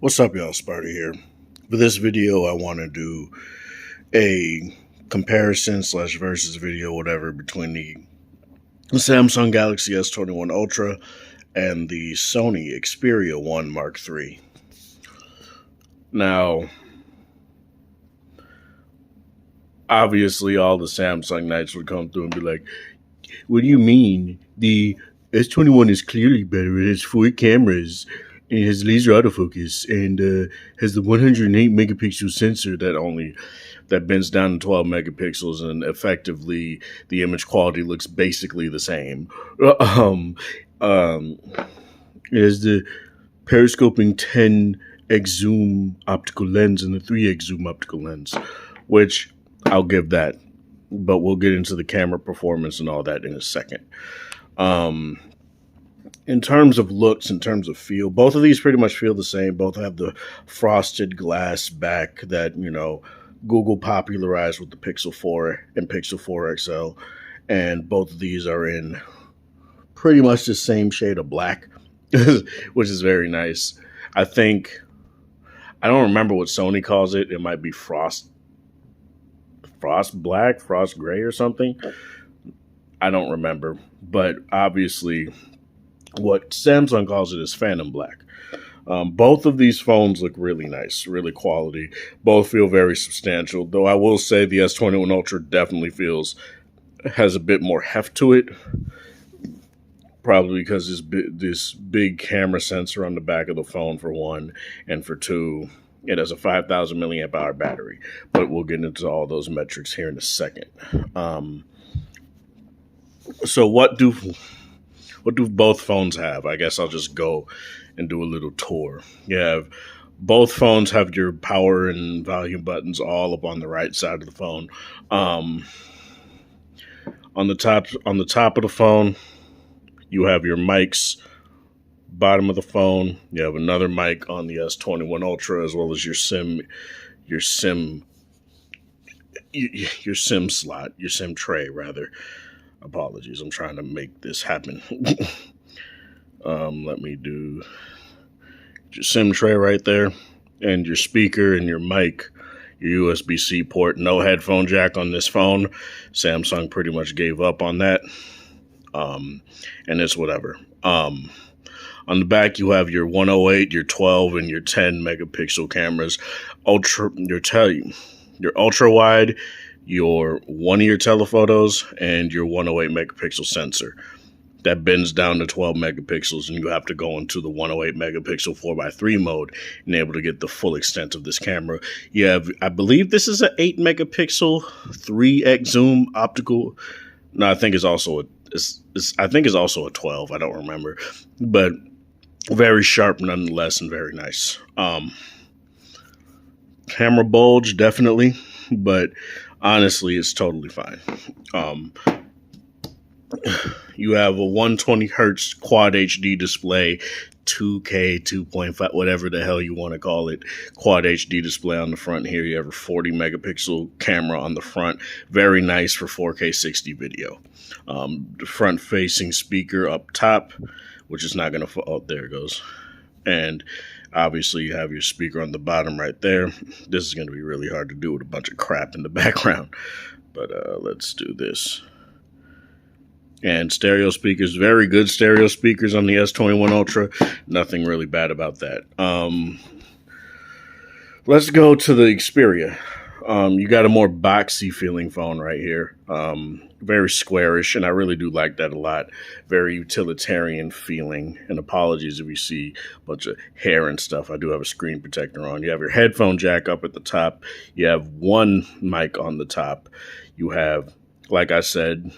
What's up, y'all? Sparta here. For this video, I want to do a comparison / versus video, whatever, between the Samsung Galaxy S21 Ultra and the Sony Xperia 1 Mark III. Now, obviously, all the Samsung Knights would come through and be like, "What do you mean? The S21 is clearly better. It has 4 cameras. And it has laser autofocus and has the 108 megapixel sensor that bends down to 12 megapixels, and effectively the image quality looks basically the same. It has the periscoping 10x zoom optical lens and the 3x zoom optical lens, which I'll give that, but we'll get into the camera performance and all that in a second. In terms of looks, in terms of feel, both of these pretty much feel the same. Both have the frosted glass back that, Google popularized with the Pixel 4 and Pixel 4 XL. And both of these are in pretty much the same shade of black, which is very nice. I don't remember what Sony calls it. It might be frost black, frost gray or something. I don't remember. But obviously, what Samsung calls it is Phantom Black. Both of these phones look really nice, really quality. Both feel very substantial, though I will say the S21 Ultra definitely has a bit more heft to it, probably because this big camera sensor on the back of the phone, for one, and for two, it has a 5,000 milliamp hour battery. But we'll get into all those metrics here in a second. So what do both phones have? I guess I'll just go and do a little tour. Both phones have your power and volume buttons all up on the right side of the phone. On the top of the phone, you have your mics. Bottom of the phone, you have another mic on the S21 Ultra, as well as your SIM slot, your SIM tray rather. Apologies, I'm trying to make this happen. Let me do your SIM tray right there, and your speaker and your mic, your USB-C port. No headphone jack on this phone. Samsung pretty much gave up on that, and it's whatever. On the back, you have your 108, your 12, and your 10 megapixel cameras. Your ultra wide, your one-year telephotos, and your 108 megapixel sensor that bends down to 12 megapixels, and you have to go into the 108 megapixel 4x3 mode and able to get the full extent of this camera. You have, I believe this is an 8 megapixel 3x zoom optical. No, I think it's also a 12. I don't remember, but very sharp nonetheless and very nice. Camera bulge, definitely, but honestly, it's totally fine. You have a 120 hertz quad HD display, 2K, 2.5, whatever the hell you want to call it, quad HD display on the front here. You have a 40 megapixel camera on the front. Very nice for 4K 60 video. The front facing speaker up top, which is not going to fall. Oh, there it goes. And obviously, you have your speaker on the bottom right there. This is going to be really hard to do with a bunch of crap in the background. But let's do this. And stereo speakers, very good stereo speakers on the S21 Ultra. Nothing really bad about that. Let's go to the Xperia. You got a more boxy feeling phone right here. Very squarish, and I really do like that a lot. Very utilitarian feeling. And apologies if you see a bunch of hair and stuff. I do have a screen protector on. You have your headphone jack up at the top. You have one mic on the top. You have, like I said,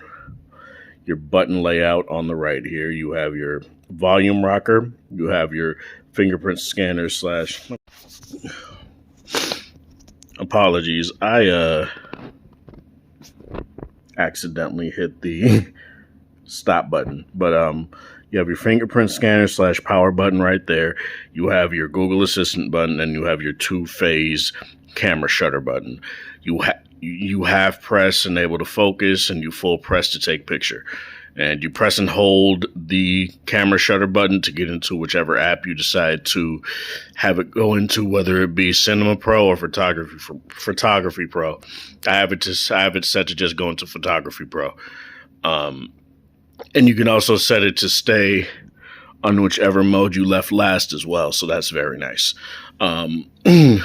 your button layout on the right here. You have your volume rocker. You have your fingerprint scanner / apologies, I accidentally hit the stop button, but you have your fingerprint scanner / power button right there. You have your Google Assistant button, and you have your 2-phase camera shutter button. You have press and able to focus, and you full press to take picture. And you press and hold the camera shutter button to get into whichever app you decide to have it go into, whether it be Cinema Pro or Photography Pro. I have it set to just go into Photography Pro. And you can also set it to stay on whichever mode you left last as well. So that's very nice. On the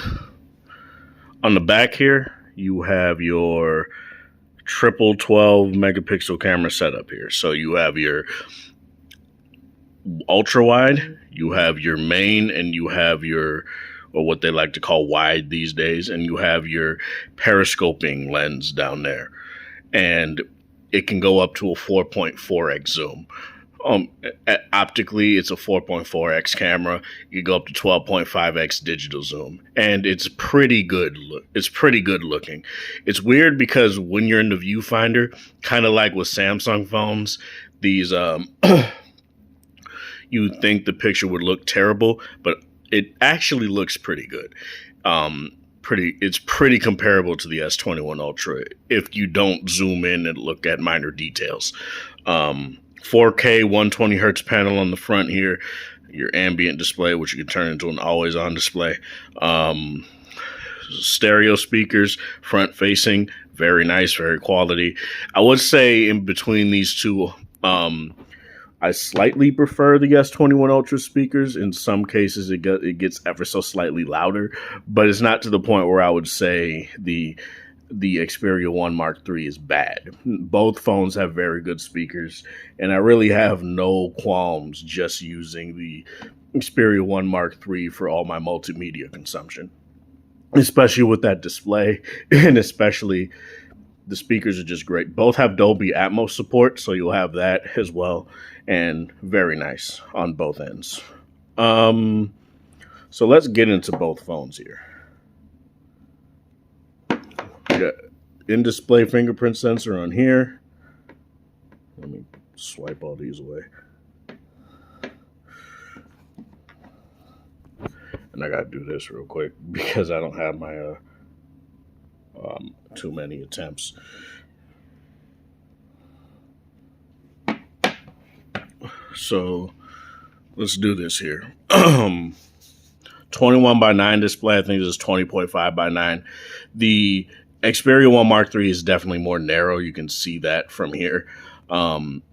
back here, you have your triple 12 megapixel camera setup here. So you have your ultra wide, you have your main, and you have your, or what they like to call wide these days, and you have your periscoping lens down there. And it can go up to a 4.4x zoom. Optically, it's a 4.4x camera. You can go up to 12.5x digital zoom, and it's pretty good. It's pretty good looking. It's weird because when you're in the viewfinder, kind of like with Samsung phones, these you think the picture would look terrible, but it actually looks pretty good. It's pretty comparable to the S21 Ultra if you don't zoom in and look at minor details. 4K 120 hertz panel on the front here, your ambient display, which you can turn into an always on display. Stereo speakers, front facing, very nice, very quality. I would say in between these two, I slightly prefer the S21 Ultra speakers. In some cases, it gets ever so slightly louder, but it's not to the point where I would say the Xperia 1 Mark III is bad. Both phones have very good speakers, and I really have no qualms just using the Xperia 1 Mark III for all my multimedia consumption, especially with that display, and especially the speakers are just great. Both have Dolby Atmos support, so you'll have that as well, and very nice on both ends. So let's get into both phones here. Got in-display fingerprint sensor on here. Let me swipe all these away. And I gotta do this real quick because I don't have my too many attempts. So let's do this here. 21 by 9 display. I think this is 20.5 by 9. The Xperia 1 Mark III is definitely more narrow. You can see that from here. And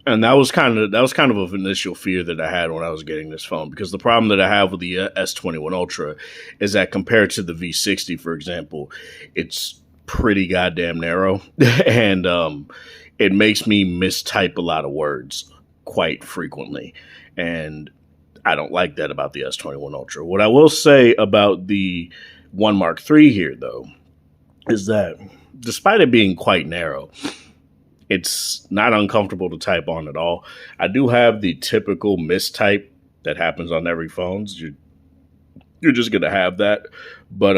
that was kind of an initial fear that I had when I was getting this phone, because the problem that I have with the S21 Ultra is that compared to the V60, for example, it's pretty goddamn narrow, and it makes me mistype a lot of words quite frequently, and I don't like that about the S21 Ultra. What I will say about the 1 Mark III here, though, is that despite it being quite narrow, it's not uncomfortable to type on at all. I do have the typical mistype that happens on every phone. You're just going to have that. But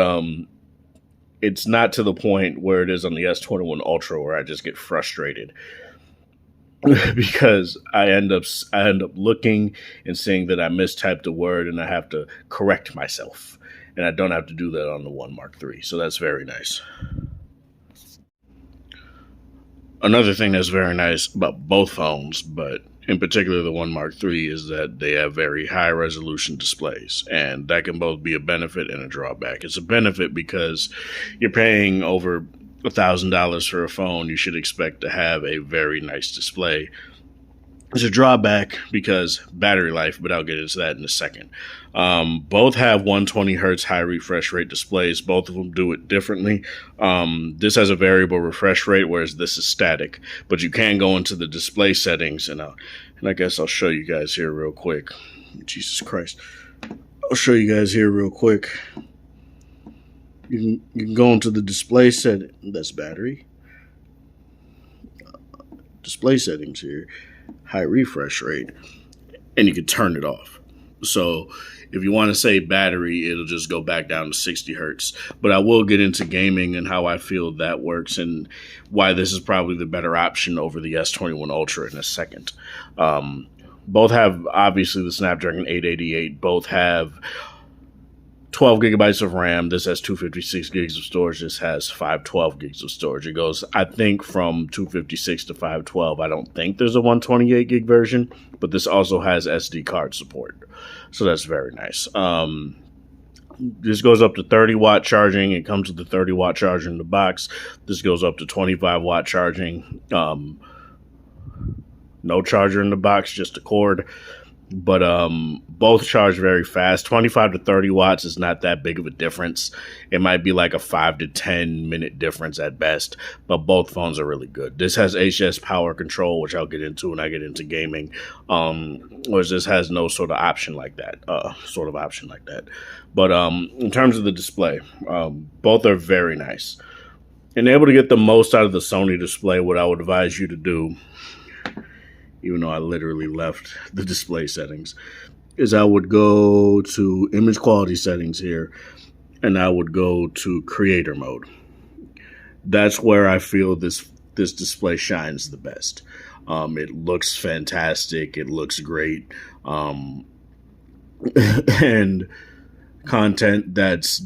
it's not to the point where it is on the S21 Ultra where I just get frustrated. Because I end up looking and seeing that I mistyped a word and I have to correct myself. And I don't have to do that on the 1 Mark III. So that's very nice. Another thing that's very nice about both phones, but in particular the 1 Mark III, is that they have very high resolution displays. And that can both be a benefit and a drawback. It's a benefit because you're paying over $1,000 for a phone. You should expect to have a very nice display. It's a drawback because battery life, but I'll get into that in a second. Both have 120 hertz high refresh rate displays. Both of them do it differently. This has a variable refresh rate, whereas this is static. But you can go into the display settings, and I guess I'll show you guys here real quick. Jesus Christ. I'll show you guys here real quick. You can go into the display setting. That's battery. Display settings here. High refresh rate, and you can turn it off. So if you want to say battery, it'll just go back down to 60 hertz. But I will get into gaming and how I feel that works and why this is probably the better option over the S21 Ultra in a second. Both have, obviously, the Snapdragon 888. Both have 12 gigabytes of RAM. This has 256 gigs of storage. This has 512 gigs of storage. It goes, I think, from 256 to 512. I don't think there's a 128 gig version, but this also has SD card support. So that's very nice. This goes up to 30-watt charging. It comes with the 30-watt charger in the box. This goes up to 25-watt charging. No charger in the box, just a cord. But both charge very fast. 25 to 30 watts is not that big of a difference. It might be like a 5 to 10 minute difference at best, but both phones are really good. This has HS power control, which I'll get into when I get into gaming, whereas this has no sort of option like that. But in terms of the display, both are very nice. And able to get the most out of the Sony display, what I would advise you to do, even though I literally left the display settings, is I would go to image quality settings here, and I would go to creator mode. That's where I feel this display shines the best. It looks fantastic. It looks great. And content that's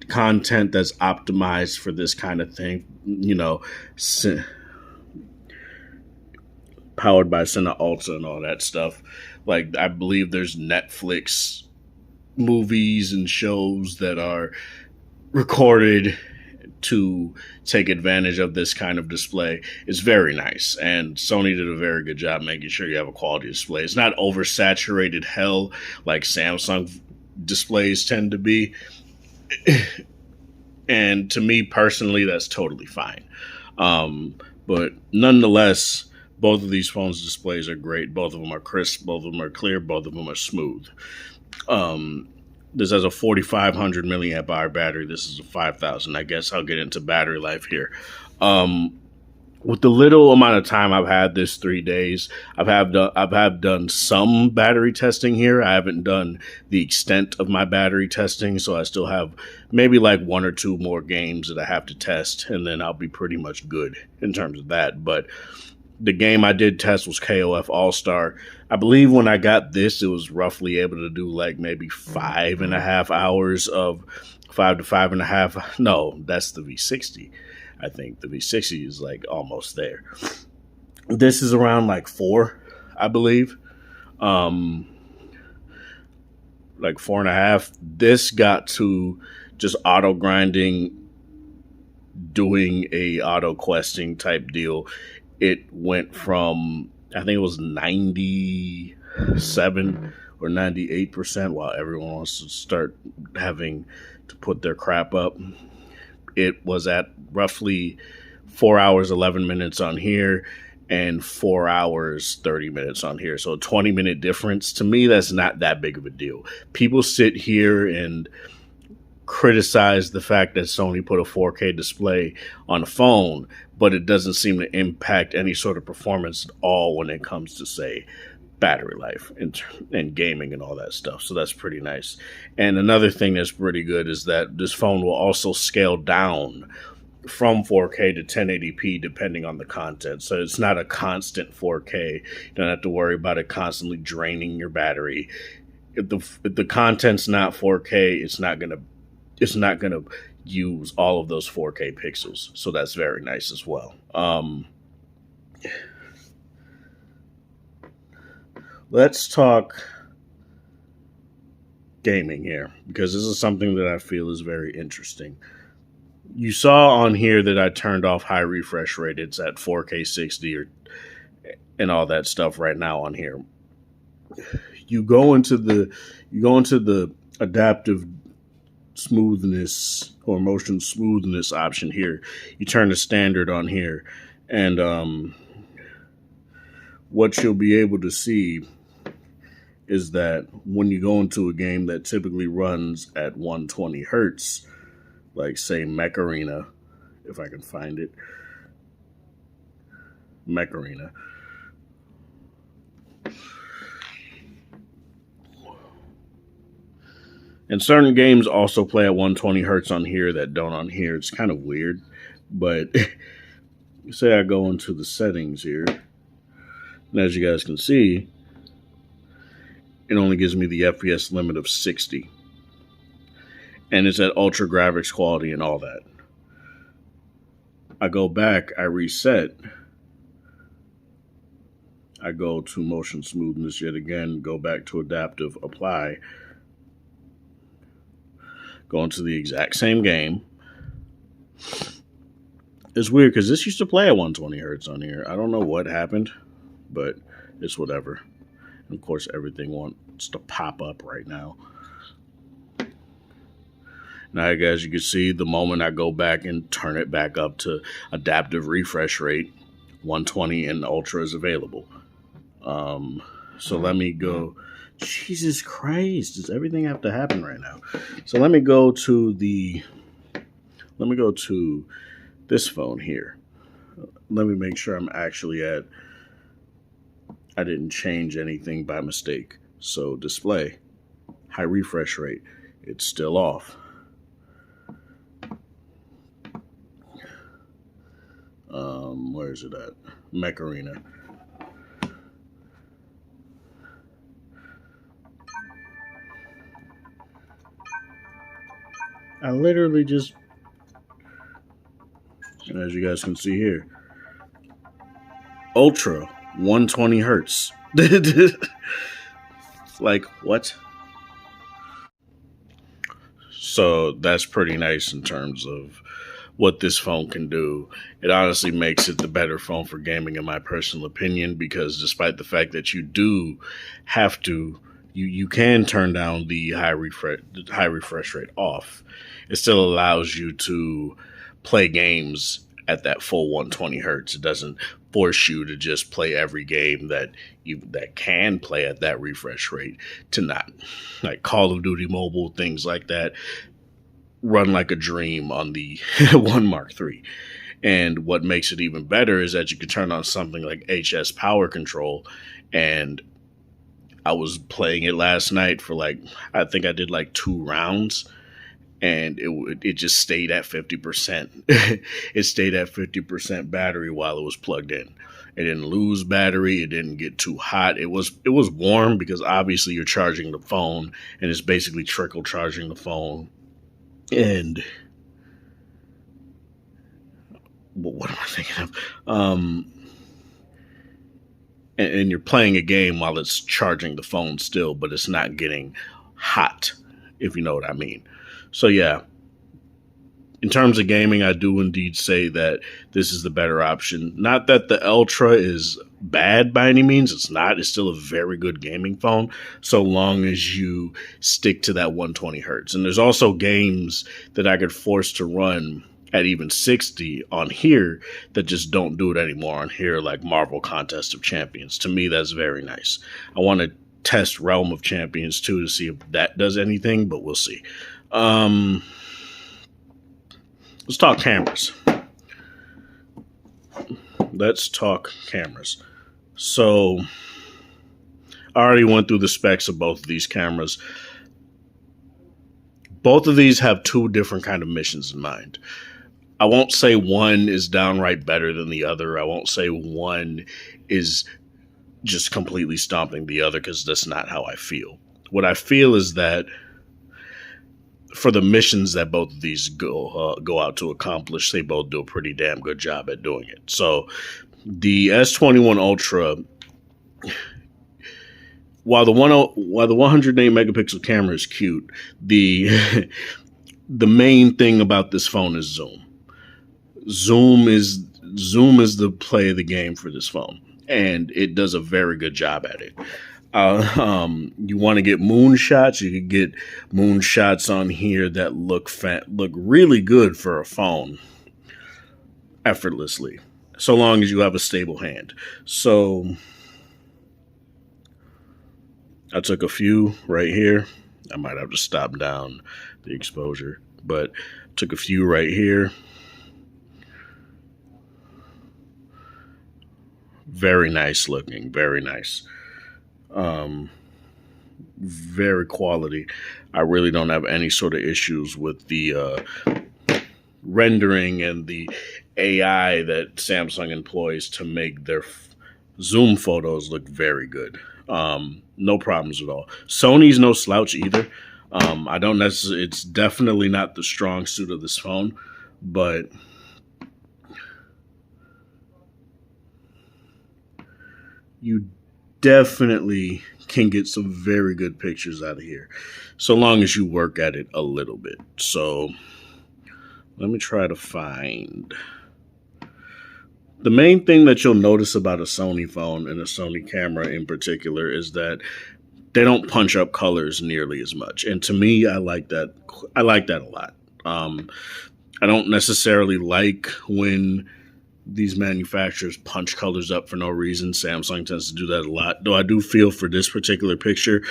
optimized for this kind of thing, powered by Sony Ultra and all that stuff. Like, I believe there's Netflix movies and shows that are recorded to take advantage of this kind of display. It's very nice, and Sony did a very good job making sure you have a quality display. It's not oversaturated hell like Samsung displays tend to be. And to me personally, that's totally fine. But nonetheless, both of these phones' displays are great. Both of them are crisp. Both of them are clear. Both of them are smooth. This has a 4,500 milliamp hour battery. This is a 5,000. I guess I'll get into battery life here. With the little amount of time I've had this 3 days, I've done some battery testing here. I haven't done the extent of my battery testing, so I still have maybe like 1 or 2 more games that I have to test, and then I'll be pretty much good in terms of that. But the game I did test was KOF All-Star. I believe when I got this, it was roughly able to do like maybe 5.5 hours of 5 to 5.5. No, that's the V60. I think the V60 is like almost there. This is around like 4, I believe. Like 4.5. This got to just auto grinding, doing a auto questing type deal. It went from, I think it was 97 or 98%, while everyone wants to start having to put their crap up. It was at roughly 4 hours, 11 minutes on here and 4 hours, 30 minutes on here. So a 20-minute difference. To me, that's not that big of a deal. People sit here and criticize the fact that Sony put a 4K display on a phone, but it doesn't seem to impact any sort of performance at all when it comes to, say, battery life and gaming and all that stuff. So that's pretty nice. And another thing that's pretty good is that this phone will also scale down from 4K to 1080p depending on the content. So it's not a constant 4K. You don't have to worry about it constantly draining your battery. If the content's not 4K, it's not gonna use all of those 4K pixels. So that's very nice as well. Let's talk gaming here, because this is something that I feel is very interesting. You saw on here that I turned off high refresh rate. It's at 4K 60 and all that stuff right now on here. You go into the adaptive smoothness or motion smoothness option here. You turn to standard on here, and what you'll be able to see is that when you go into a game that typically runs at 120 hertz, like say Mech Arena, if I can find it, Mech Arena. And certain games also play at 120 hertz on here that don't on here. It's kind of weird, but say I go into the settings here, and as you guys can see, it only gives me the FPS limit of 60. and it's at ultra graphics quality and all that. I go back, I reset, I go to motion smoothness yet again, go back to adaptive, apply, go into the exact same game. It's weird because this used to play at 120 hertz on here. I don't know what happened, but it's whatever. And of course, everything wants to pop up right now. Now, as you can see, the moment I go back and turn it back up to adaptive refresh rate, 120 and Ultra is available. So let me go. Jesus Christ, does everything have to happen right now? So let me go to this phone here. Let me make sure I'm actually at, I didn't change anything by mistake. So display, high refresh rate, it's still off. Where is it at? Mech Arena. I literally just, and as you guys can see here, Ultra 120 hertz. Like, what? So that's pretty nice in terms of what this phone can do. It honestly makes it the better phone for gaming, in my personal opinion, because despite the fact that you do have to, you can turn down the high refresh rate off, it still allows you to play games at that full 120 hertz. It doesn't force you to just play every game that can play at that refresh rate to not. Like Call of Duty Mobile, things like that, run like a dream on the One Mark III. And what makes it even better is that you can turn on something like HS Power Control, and I was playing it last night for I think I did 2 rounds, and it just stayed at 50%. It stayed at 50% battery while it was plugged in. It didn't lose battery. It didn't get too hot. It was warm because obviously you're charging the phone, and it's basically trickle charging the phone. And what am I thinking of? And you're playing a game while it's charging the phone still, but it's not getting hot, if you know what I mean. So yeah, in terms of gaming, I do indeed say that this is the better option. Not that the Ultra is bad by any means. It's not. It's still a very good gaming phone, so long as you stick to that 120 hertz. And there's also games that I could force to run at even 60 on here that just don't do it anymore on here, like Marvel Contest of Champions. To me, that's very nice. I want to test Realm of Champions too to see if that does anything, but we'll see. Let's talk cameras. So I already went through the specs of both of these cameras. Both of these have 2 different kind of missions in mind. I won't say one is downright better than the other. I won't say one is just completely stomping the other, because that's not how I feel. What I feel is that for the missions that both of these go out to accomplish, they both do a pretty damn good job at doing it. So the S21 Ultra, while the 108 megapixel camera is cute, the main thing about this phone is zoom. Zoom is the play of the game for this phone, and it does a very good job at it. You want to get moonshots, you can get moonshots on here that look really good for a phone effortlessly, so long as you have a stable hand. So I took a few right here. I might have to stop down the exposure, but took a few right here. Very nice looking, very nice. Very quality. I really don't have any sort of issues with the rendering and the AI that Samsung employs to make their zoom photos look very good. No problems at all. Sony's no slouch either. I don't necessarily. It's definitely not the strong suit of this phone, but you definitely can get some very good pictures out of here, so long as you work at it a little bit. So let me try to find. The main thing that you'll notice about a Sony phone and a Sony camera in particular is that they don't punch up colors nearly as much. And to me, I like that. I like that a lot. Um, I don't necessarily like when these manufacturers punch colors up for no reason. Samsung tends to do that a lot. Though I do feel for this particular picture,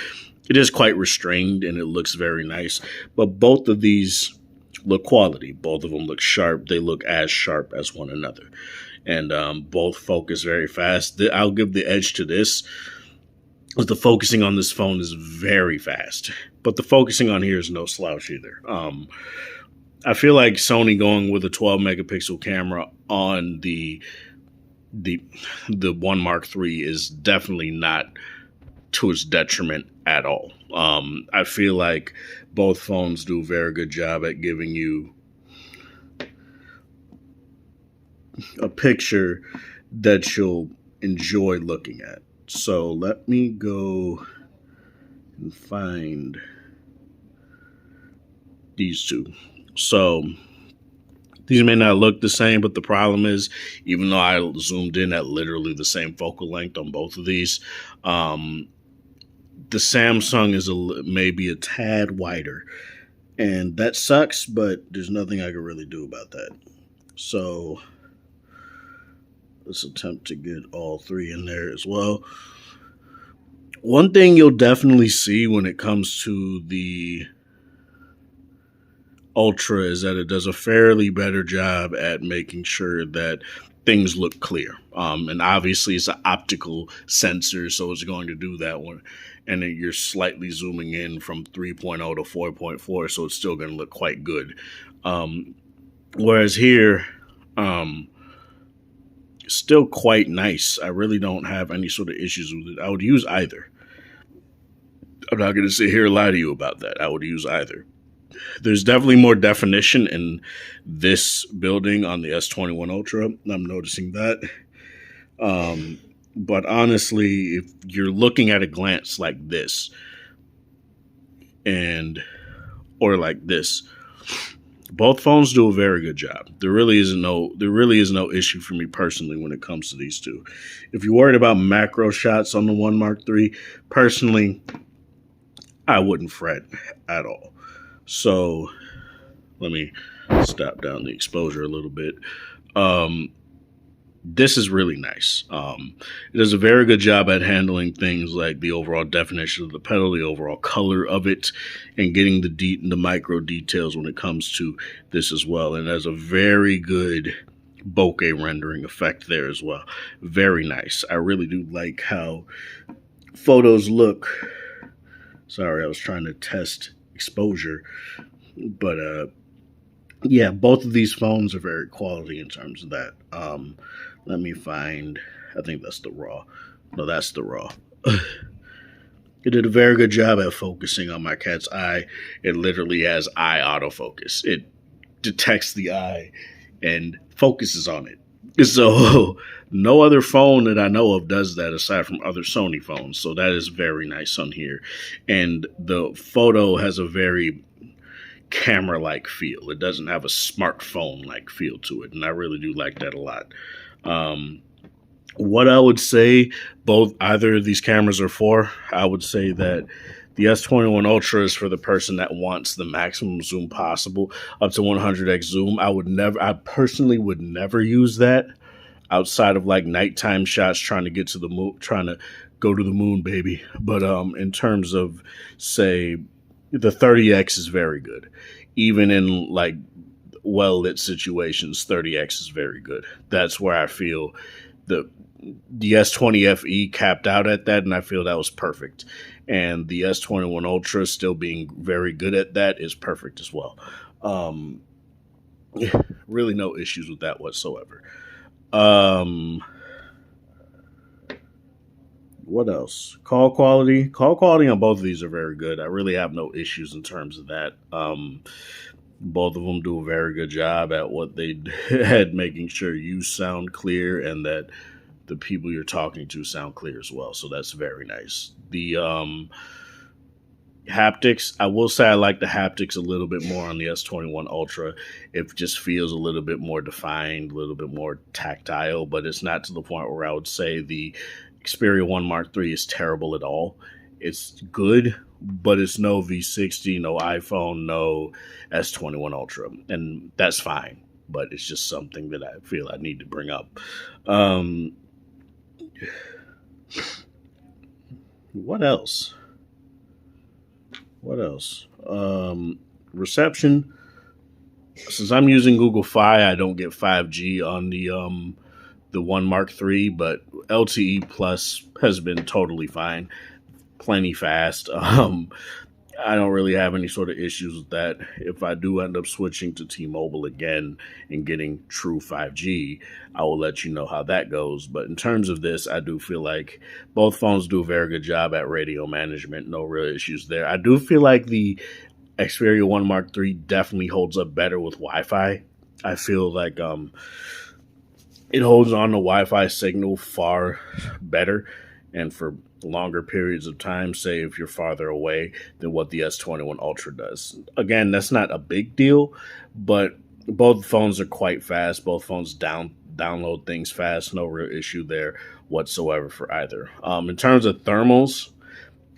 it is quite restrained and it looks very nice. But both of these look quality. Both of them look sharp. They look as sharp as one another. And both focus very fast. I'll give the edge to this. The focusing on this phone is very fast, but the focusing on here is no slouch either. I feel like Sony going with a 12 megapixel camera on the One Mark III is definitely not to its detriment at all. I feel like both phones do a very good job at giving you a picture that you'll enjoy looking at. So let me go and find these two. So these may not look the same, but the problem is, even though I zoomed in at literally the same focal length on both of these, the Samsung is maybe a tad wider. And that sucks, but there's nothing I can really do about that. So let's attempt to get all three in there as well. One thing you'll definitely see when it comes to the Ultra is that it does a fairly better job at making sure that things look clear. And obviously it's an optical sensor, so it's going to do that one. And then you're slightly zooming in from 3.0 to 4.4, so it's still going to look quite good. Whereas here, still quite nice. I really don't have any sort of issues with it. I would use either. I'm not going to sit here and lie to you about that. I would use either. There's definitely more definition in this building on the S21 Ultra. I'm noticing that. But honestly, if you're looking at a glance like this or like this, both phones do a very good job. There really is no issue for me personally when it comes to these two. If you're worried about macro shots on the One Mark III, personally, I wouldn't fret at all. So let me stop down the exposure a little bit. This is really nice. It does a very good job at handling things like the overall definition of the pedal, the overall color of it, and getting the micro details when it comes to this as well. And it has a very good bokeh rendering effect there as well. Very nice. I really do like how photos look. Sorry, I was trying to test exposure, but yeah, both of these phones are very quality in terms of that. Let me find, I think that's the RAW. No, that's the RAW. It did a very good job at focusing on my cat's eye. It literally has eye autofocus. It detects the eye and focuses on it. So no other phone that I know of does that aside from other Sony phones. So that is very nice on here. And the photo has a very camera-like feel. It doesn't have a smartphone-like feel to it. And I really do like that a lot. What I would say either of these cameras are for, I would say that the S21 Ultra is for the person that wants the maximum zoom possible, up to 100x zoom. I personally would never use that outside of like nighttime shots, trying to get to the moon, trying to go to the moon, baby. But in terms of, say, the 30x is very good. Even in like well-lit situations, 30x is very good. That's where I feel the S20 FE capped out at that, and I feel that was perfect. And the S21 Ultra still being very good at that is perfect as well. Really no issues with that whatsoever. What else? Call quality. Call quality on both of these are very good. I really have no issues in terms of that. Both of them do a very good job at what they had, making sure you sound clear and that the people you're talking to sound clear as well. So that's very nice. The haptics, I will say I like the haptics a little bit more on the S21 Ultra. It just feels a little bit more defined, a little bit more tactile, but it's not to the point where I would say the Xperia 1 Mark III is terrible at all. It's good, but it's no V60, no iPhone, no S21 Ultra. And that's fine, but it's just something that I feel I need to bring up. Um, what else? What else? Reception. Since I'm using Google Fi, I don't get 5G on the One Mark III, but LTE Plus has been totally fine, plenty fast. I don't really have any sort of issues with that. If I do end up switching to T-Mobile again and getting true 5G, I will let you know how that goes. But in terms of this, I do feel like both phones do a very good job at radio management. No real issues there. I do feel like the Xperia 1 Mark III definitely holds up better with Wi-Fi. I feel like it holds on to Wi-Fi signal far better and for longer periods of time, say if you're farther away than what the S21 Ultra does. Again, that's not a big deal, but both phones are quite fast. Both phones download things fast. No real issue there whatsoever for either. In terms of thermals,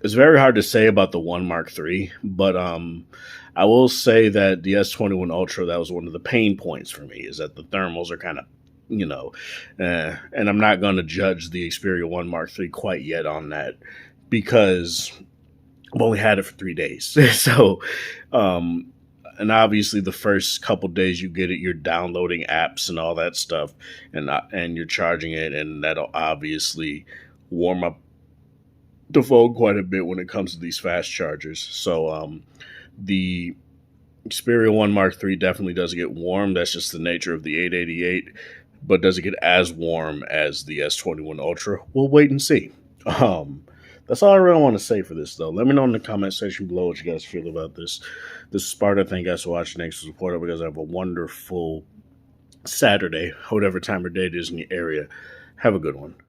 it's very hard to say about the 1 Mark III, but I will say that the S21 Ultra, that was one of the pain points for me, is that the thermals are kind of, and I'm not going to judge the Xperia 1 Mark III quite yet on that because I've only had it for 3 days. So, and obviously the first couple days you get it, you're downloading apps and all that stuff, and you're charging it, and that'll obviously warm up the phone quite a bit when it comes to these fast chargers. So, the Xperia 1 Mark III definitely does get warm. That's just the nature of the 888. But does it get as warm as the S21 Ultra? We'll wait and see. That's all I really want to say for this, though. Let me know in the comment section below what you guys feel about this. This is Sparta. Thank you guys for watching. Thanks for supporting because I have a wonderful Saturday, whatever time of day it is in the area. Have a good one.